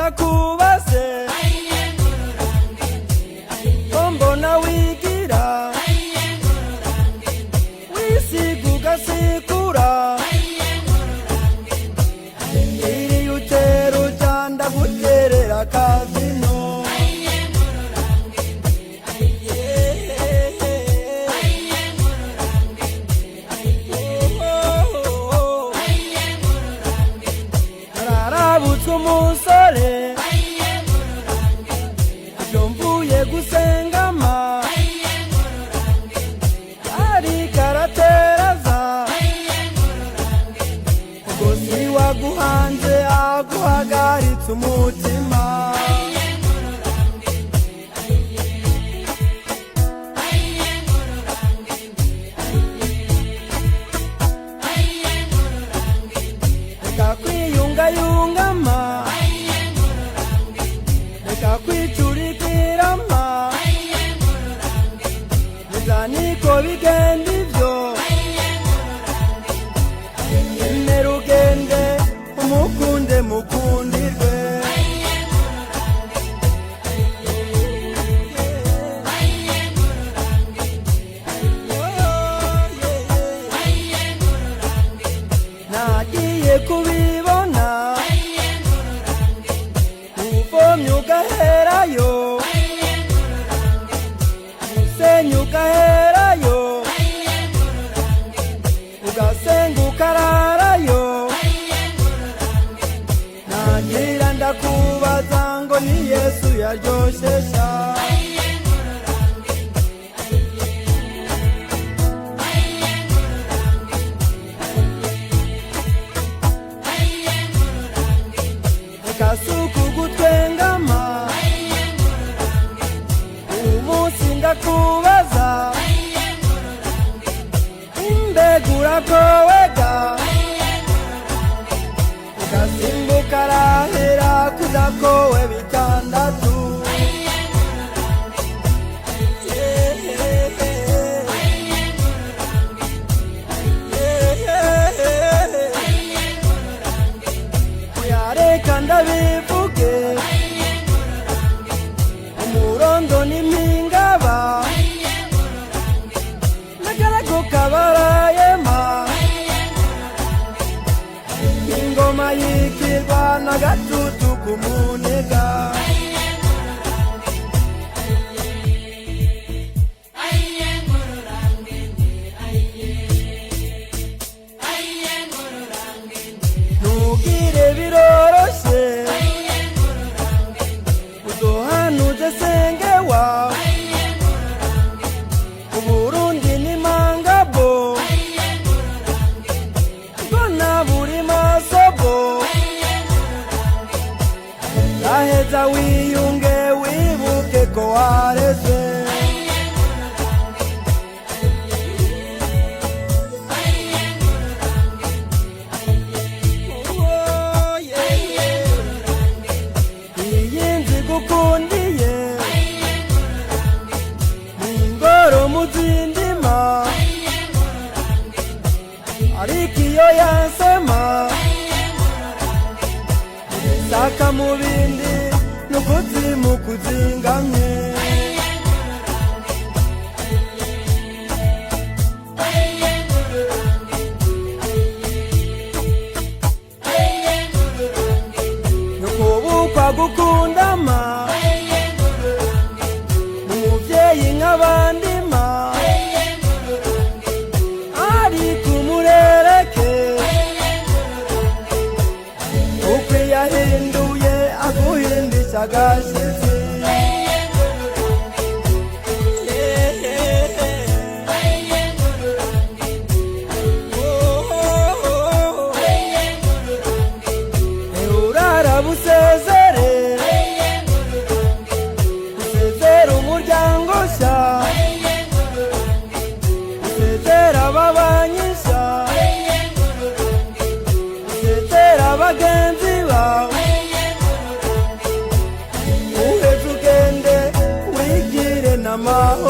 ndakubaze ko mbona wigira wisiga ugasikura iriya utera uja ndaguterera akazino nararabutse umusore iyo mvuye gusengama ariko arateraza ubwo si waguhanze aguhagaritse umutima reka kwiyungayungama reka kwicurikirama gusa niko bigenda ivyo emera ugende umukunde mukundirwe nagiye kubibona uvomye ugaherayo usenya ugaherayo ugasenga ukararayo nagira ndakubaza ngo ni Yesu yaryoshesha reka suku gutwengama umunsi ndakubaza imbegura kowega ugasimbuka arahera kudakowe bitandatu yareka ndabivuge umurondo n'impingaba n'akarago kabarayema ingoma yikirwa n'agatutu k'umunega ntugire biroroshe uzohanuze senge wawe Uburundi ni mangabo mbona buri masobo aheza wiyunge wibuke ko wareze iyi nzi gukundiye n'ingoro muzindima ariko iyo yansema saka mu bindi n'ukuzimu kuzingamye nukubukwa gukundama umuvyeyi nk'abandi ma ariko umurereke uko yahinduye aguhindisha agashitsi urara busezere usezera umuryango sha usezera ababanyisha usezera abagenzi bawe uheze ugende wigire n'amahoro